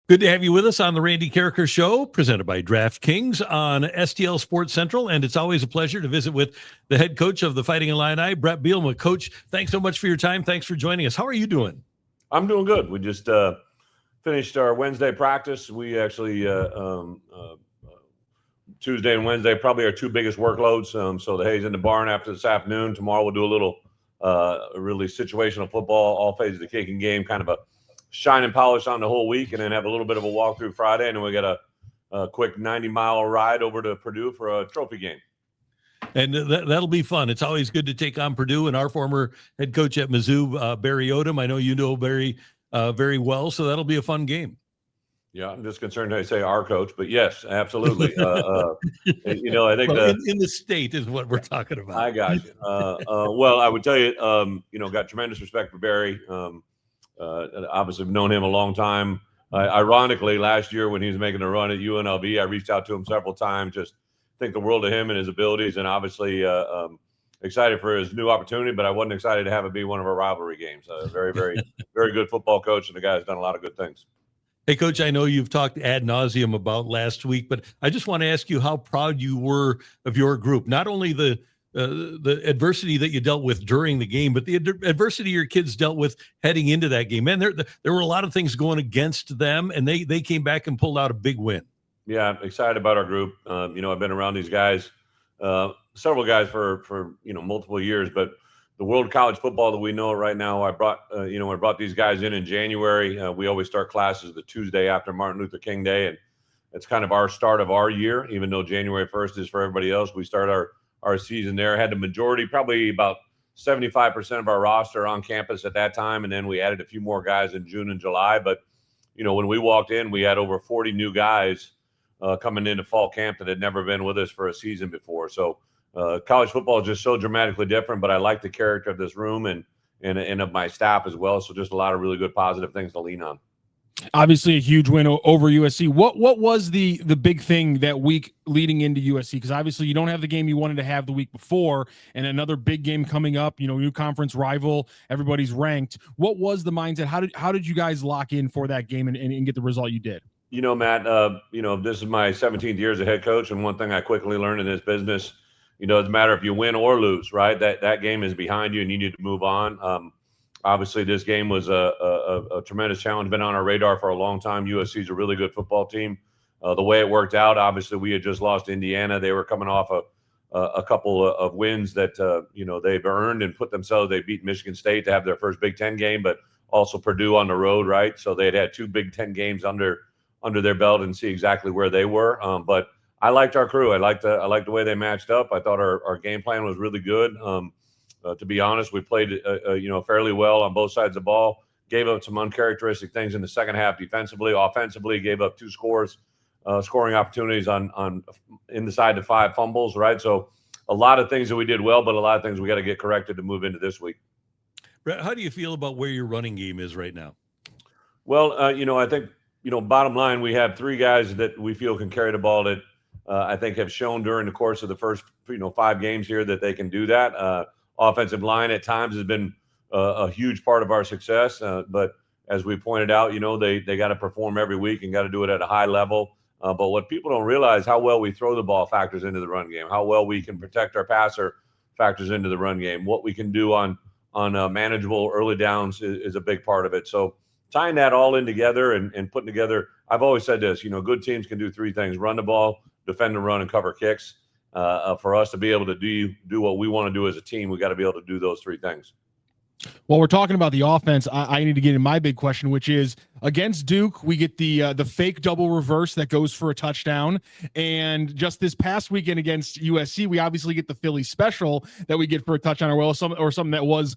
Good to have you with us on the Randy Karraker Show, presented by DraftKings on STL Sports Central. And it's always a pleasure to visit with the head coach of the Fighting Illini, Bret Bielema. Coach, thanks so much for your time. Thanks for joining us. How are you doing? I'm doing good. We just finished our Wednesday practice. We actually Tuesday and Wednesday probably our two biggest workloads. So the hay's in the barn after this afternoon. Tomorrow we'll do a little really situational football, all phases of the kicking game, kind of a shine and polish on the whole week, and then have a little bit of a walkthrough Friday, and then we got a quick 90-mile ride over to Purdue for a trophy game. And that'll be fun. It's always good to take on Purdue, and our former head coach at Mizzou, Barry Odom. I know you know Barry very well, so that'll be a fun game. Yeah, I'm just concerned I say our coach, but yes, absolutely. I think in the state is what we're talking about. I got you. Well, I would tell you, got tremendous respect for Barry. Obviously, I've known him a long time. Ironically, last year when he was making a run at UNLV, I reached out to him several times. Just think the world of him and his abilities, and obviously excited for his new opportunity. But I wasn't excited to have it be one of our rivalry games. Very, very, very good football coach, and the guy's done a lot of good things. Hey, Coach, I know you've talked ad nauseum about last week, but I just want to ask you how proud you were of your group. Not only the adversity that you dealt with during the game, but the adversity your kids dealt with heading into that game. Man, there were a lot of things going against them, and they came back and pulled out a big win. Yeah, I'm excited about our group. I've been around these guys, several guys for multiple years, but the world of college football that we know right now, I brought these guys in January. We always start classes the Tuesday after Martin Luther King Day, and it's kind of our start of our year, even though January 1st is for everybody else. We start our season there. Had the majority, probably about 75% of our roster on campus at that time, and then we added a few more guys in June and July. But when we walked in, we had over 40 new guys coming into fall camp that had never been with us for a season before. So college football is just so dramatically different, but I like the character of this room and of my staff as well. So just a lot of really good positive things to lean on. Obviously a huge win over USC. What was the big thing that week leading into USC? Because obviously you don't have the game you wanted to have the week before, and another big game coming up, new conference rival, everybody's ranked. What was the mindset? How did you guys lock in for that game and get the result you did? Matt, this is my 17th year as a head coach, and one thing I quickly learned in this business, it doesn't matter if you win or lose, right? That game is behind you and you need to move on. Obviously, this game was a tremendous challenge, been on our radar for a long time. USC is a really good football team. The way it worked out, obviously, we had just lost Indiana. They were coming off a couple of wins that, they've earned and put themselves. They beat Michigan State to have their first Big Ten game, but also Purdue on the road, right? So they had two Big Ten games under their belt and see exactly where they were. But I liked our crew. I liked the way they matched up. I thought our game plan was really good. To be honest, we played, fairly well on both sides of the ball. Gave up some uncharacteristic things in the second half defensively. Offensively, gave up two scoring opportunities on in the side to 5 fumbles, right? So a lot of things that we did well, but a lot of things we got to get corrected to move into this week. Bret, how do you feel about where your running game is right now? Well, I think, bottom line, we have 3 guys that we feel can carry the ball that I think have shown during the course of the first, 5 games here that they can do that. Offensive line at times has been a huge part of our success. But as we pointed out, they got to perform every week and got to do it at a high level. But what people don't realize, how well we throw the ball factors into the run game, how well we can protect our passer factors into the run game. What we can do on manageable early downs is a big part of it. So tying that all in together and putting together, I've always said this, good teams can do 3 things: run the ball, defend the run, and cover kicks. For us to be able to do what we want to do as a team, we got to be able to do those 3 things. Well, we're talking about the offense. I need to get in my big question, which is against Duke, we get the fake double reverse that goes for a touchdown. And just this past weekend against USC, we obviously get the Philly special that we get for a touchdown, or something that was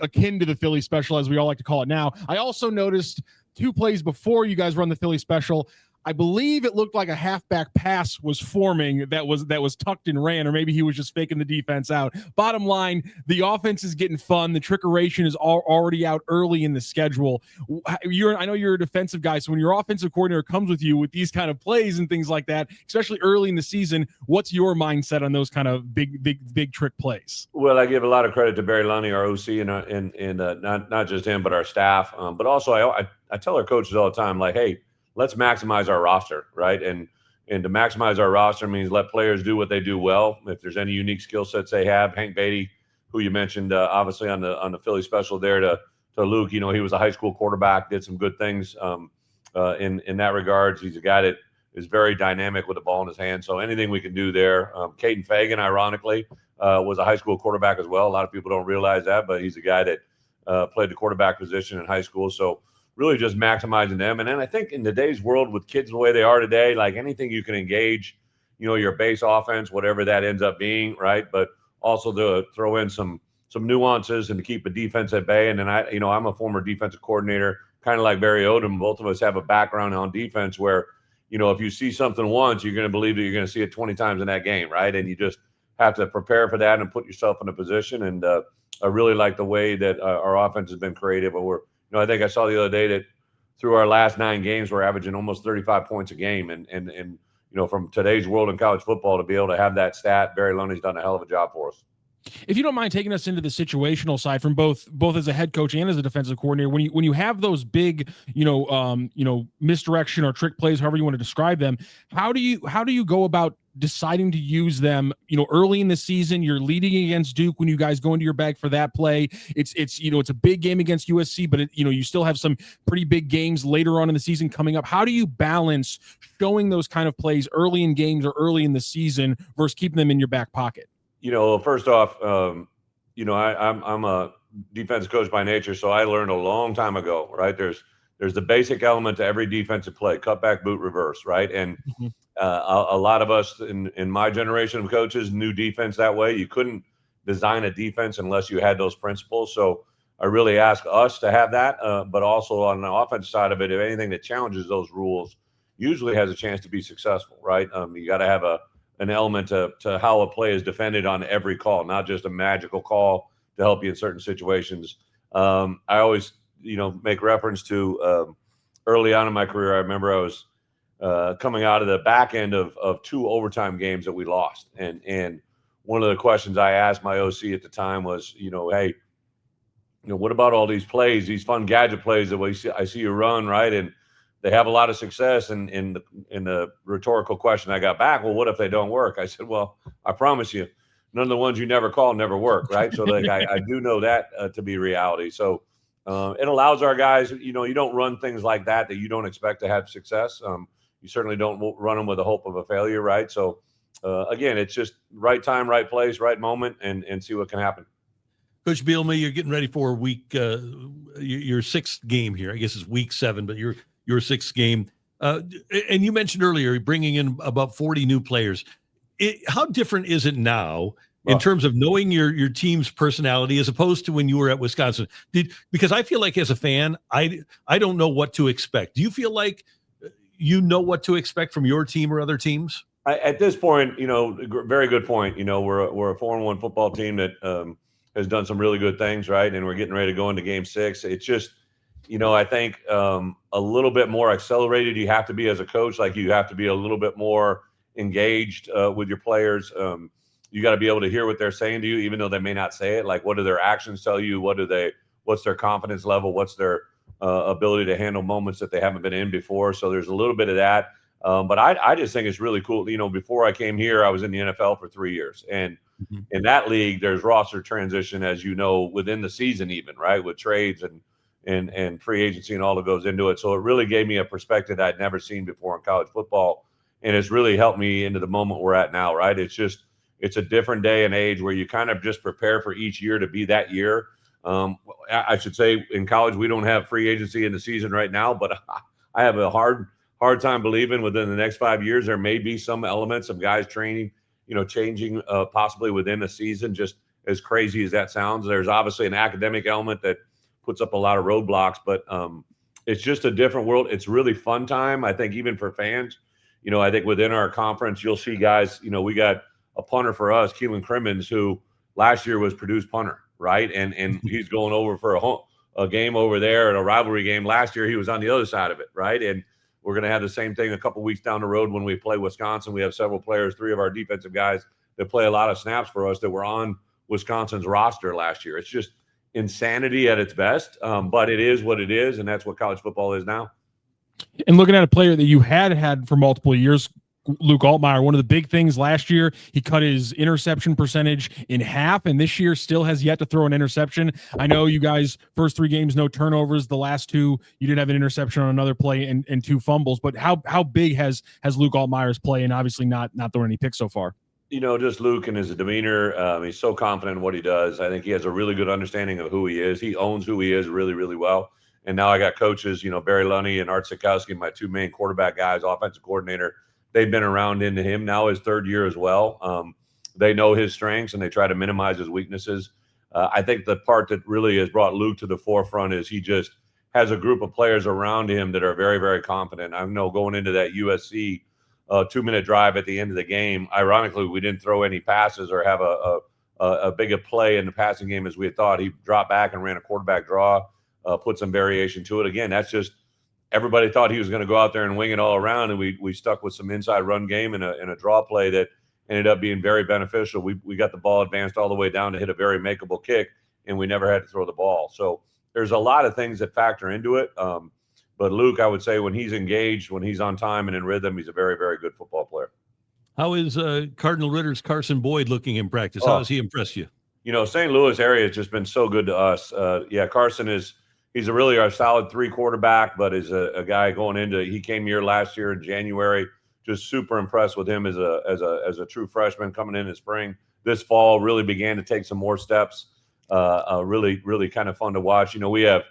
akin to the Philly special, as we all like to call it now. I also noticed 2 plays before you guys run the Philly special, I believe it looked like a halfback pass was forming that was tucked and ran, or maybe he was just faking the defense out. Bottom line, the offense is getting fun. The trickeration is already out early in the schedule. I know you're a defensive guy, so when your offensive coordinator comes with you with these kind of plays and things like that, especially early in the season, what's your mindset on those kind of big trick plays? Well, I give a lot of credit to Barry Lunny, our OC, and not just him, but our staff. But also, I tell our coaches all the time, like, hey, let's maximize our roster, right? And to maximize our roster means let players do what they do well. If there's any unique skill sets they have, Hank Beatty, who you mentioned, obviously on the Philly special there to Luke, he was a high school quarterback, did some good things in that regards. He's a guy that is very dynamic with the ball in his hand. So anything we can do there. Kaden Feagin, ironically, was a high school quarterback as well. A lot of people don't realize that, but he's a guy that played the quarterback position in high school. So really just maximizing them. And then I think in today's world with kids the way they are today, like anything you can engage, your base offense, whatever that ends up being, right? But also to throw in some nuances and to keep a defense at bay. And then I'm a former defensive coordinator, kind of like Barry Odom. Both of us have a background on defense where, if you see something once, you're going to believe that you're going to see it 20 times in that game, right? And you just have to prepare for that and put yourself in a position. And I really like the way that our offense has been creative. But I think I saw the other day that through our last 9 games, we're averaging almost 35 points a game. And from today's world in college football to be able to have that stat, Barry Loney's done a hell of a job for us. If you don't mind taking us into the situational side from both as a head coach and as a defensive coordinator, when you have those big, misdirection or trick plays, however you want to describe them, how do you go about deciding to use them? Early in the season, you're leading against Duke when you guys go into your bag for that play. It's a big game against USC, but you still have some pretty big games later on in the season coming up. How do you balance showing those kind of plays early in games or early in the season versus keeping them in your back pocket? First off, I'm a defensive coach by nature, so I learned a long time ago, right? There's the basic element to every defensive play: cutback, boot, reverse, right? And a lot of us in my generation of coaches knew defense that way. You couldn't design a defense unless you had those principles. So I really ask us to have that, but also on the offense side of it, if anything that challenges those rules usually has a chance to be successful, right? You got to have an element to how a play is defended on every call, not just a magical call to help you in certain situations. I always, make reference to early on in my career. I remember I was coming out of the back end of 2 overtime games that we lost. And one of the questions I asked my OC at the time was, hey, what about all these plays, these fun gadget plays that I see you run, right? And they have a lot of success. And in the rhetorical question I got back, well, what if they don't work? I said, well, I promise you, none of the ones you never call never work, right? So I do know that to be reality. So it allows our guys, you don't run things like that you don't expect to have success. You certainly don't run them with the hope of a failure, right? So again, it's just right time, right place, right moment, and see what can happen. Coach Bielema, you're getting ready for your 6th game here. I guess it's week 7, but your 6th game. And you mentioned earlier bringing in about 40 new players. How different is it now in terms of knowing your team's personality as opposed to when you were at Wisconsin? Because I feel like as a fan, I don't know what to expect. Do you feel like you know what to expect from your team or other teams? At this point, very good point. We're a 4-1 football team that has done some really good things, right? And we're getting ready to go into game 6. It's just, I think a little bit more accelerated you have to be as a coach. Like you have to be a little bit more engaged with your players. You got to be able to hear what they're saying to you, even though they may not say it. Like, what do their actions tell you? What's their confidence level? What's their ability to handle moments that they haven't been in before? So there's a little bit of that. But I just think it's really cool. Before I came here, I was in the NFL for 3 years. And in that league, there's roster transition, as you know, within the season even, right, with trades and free agency and all that goes into it. So it really gave me a perspective I'd never seen before in college football. And it's really helped me into the moment we're at now, right? It's a different day and age where you kind of just prepare for each year to be that year. I should say in college, we don't have free agency in the season right now, but I have a hard time believing within the next 5 years, there may be some elements of guys training, changing possibly within a season, just as crazy as that sounds. There's obviously an academic element that puts up a lot of roadblocks, but it's just a different world. It's really fun time. I think even for fans, I think within our conference, you'll see guys, we got a punter for us, Keelan Crimmins, who last year was Purdue's punter, right? And he's going over for a game over there at a rivalry game. Last year, he was on the other side of it, right? And we're going to have the same thing a couple weeks down the road when we play Wisconsin. We have several players, 3 of our defensive guys that play a lot of snaps for us that were on Wisconsin's roster last year. It's just insanity at its best, but it is what it is, and that's what college football is now. And looking at a player that you had for multiple years, Luke Altmyer, one of the big things last year, he cut his interception percentage in half, and this year still has yet to throw an interception. I know you guys, first 3 games, no turnovers. The last 2, you did have an interception on another play and 2 fumbles. But how big has Luke Altmyer's play, and obviously not throwing any picks so far? Just Luke and his demeanor. He's so confident in what he does. I think he has a really good understanding of who he is. He owns who he is really, really well. And now I got coaches, Barry Lunny and Art Sikowski, my 2 main quarterback guys, offensive coordinator. They've been around into him now his 3rd year as well. They know his strengths and they try to minimize his weaknesses. I think the part that really has brought Luke to the forefront is he just has a group of players around him that are very, very confident. I know going into that USC 2-minute drive at the end of the game, ironically, we didn't throw any passes or have a big a play in the passing game as we had thought. He dropped back and ran a quarterback draw, put some variation to it. Again, that's just everybody thought he was going to go out there and wing it all around, and we stuck with some inside run game and a draw play that ended up being very beneficial. We got the ball advanced all the way down to hit a very makeable kick, and we never had to throw the ball. So there's a lot of things that factor into it. But Luke, I would say when he's engaged, when he's on time and in rhythm, he's a very, very good football player. How is Cardinal Ritter's Carson Boyd looking in practice? How has he impressed you? St. Louis area has just been so good to us. Carson he's really our solid 3 quarterback, but is a guy going into. He came here last year in January. Just super impressed with him as a true freshman coming in spring. This fall really began to take some more steps. Really, really kind of fun to watch. We have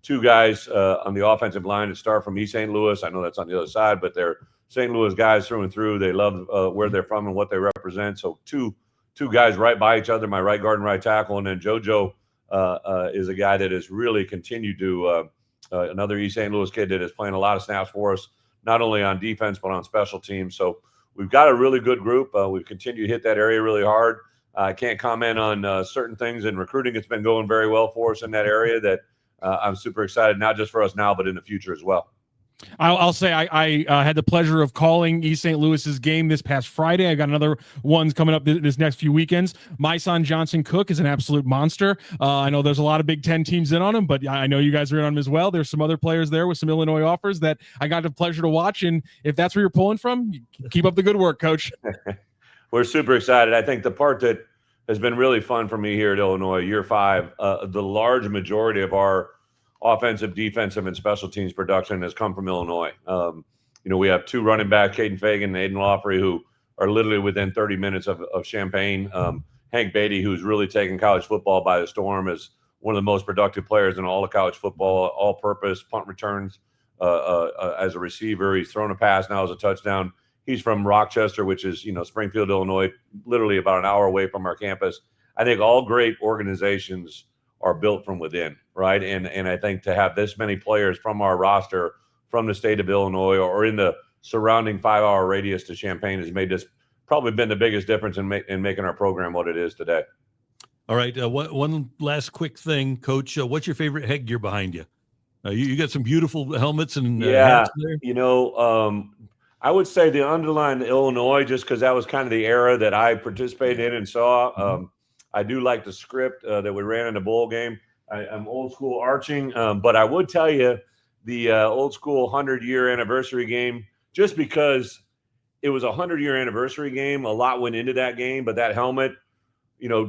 2 guys on the offensive line that start from East St. Louis. I know that's on the other side, but they're St. Louis guys through and through. They love where they're from and what they represent. So two guys right by each other, my right guard and right tackle, and then JoJo is a guy that has really continued to another East St. Louis kid that is playing a lot of snaps for us, not only on defense but on special teams. So we've got a really good group. We've continued to hit that area really hard. I can't comment on certain things in recruiting. It's been going very well for us in that area that I'm super excited, not just for us now, but in the future as well. I'll say I had the pleasure of calling East St. Louis's game this past Friday. I got another ones coming up this next few weekends. My son Johnson Cook is an absolute monster. I know there's a lot of Big Ten teams in on him, but I know you guys are in on him as well. There's some other players there with some Illinois offers that I got the pleasure to watch. And if that's where you're pulling from, keep up the good work, Coach. We're super excited. I think the part that has been really fun for me here at Illinois, year 5, the large majority of our offensive, defensive, and special teams production has come from Illinois. We have 2 running backs, Kaden Feagin and Aidan Laughery, who are literally within 30 minutes of Champaign. Hank Beatty, who's really taken college football by the storm, is one of the most productive players in all of college football, all-purpose, punt returns as a receiver. He's thrown a pass now as a touchdown. He's from Rochester, which is, Springfield, Illinois, literally about an hour away from our campus. I think all great organizations are built from within, right? And I think to have this many players from our roster from the state of Illinois or in the surrounding 5-hour radius to Champaign has made this probably been the biggest difference in making our program what it is today. All right. One last quick thing, Coach. What's your favorite headgear behind you? You got some beautiful helmets and hats there. I would say the underline Illinois, just because that was kind of the era that I participated in and saw. I do like the script that we ran in the bowl game. I'm old school arching, but I would tell you the old school 100-year anniversary game, just because it was a 100-year anniversary game. A lot went into that game, but that helmet,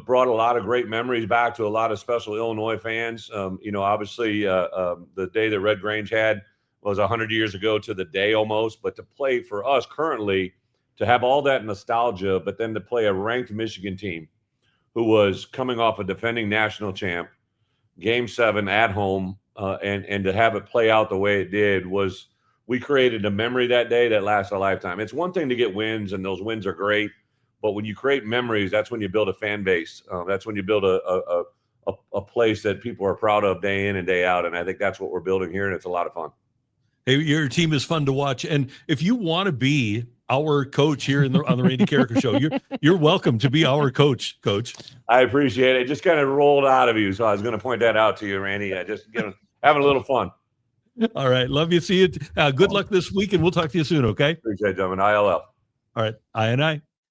brought a lot of great memories back to a lot of special Illinois fans. Obviously the day that Red Grange had was 100 years ago to the day almost, but to play for us currently, to have all that nostalgia, but then to play a ranked Michigan team who was coming off a defending national champ, Game 7 at home, and to have it play out the way it did we created a memory that day that lasts a lifetime. It's one thing to get wins, and those wins are great, but when you create memories, that's when you build a fan base. That's when you build a place that people are proud of day in and day out, and I think that's what we're building here, and it's a lot of fun. Hey, your team is fun to watch, and if you want to be our coach here on the Randy Karraker Show, you're welcome to be our coach. I appreciate it. It just kind of rolled out of you, so I was going to point that out to you, Randy. I just having a little fun. All right, love you. See you. Good luck this week, and we'll talk to you soon. Okay. Appreciate it, gentlemen. ILL. All right, I.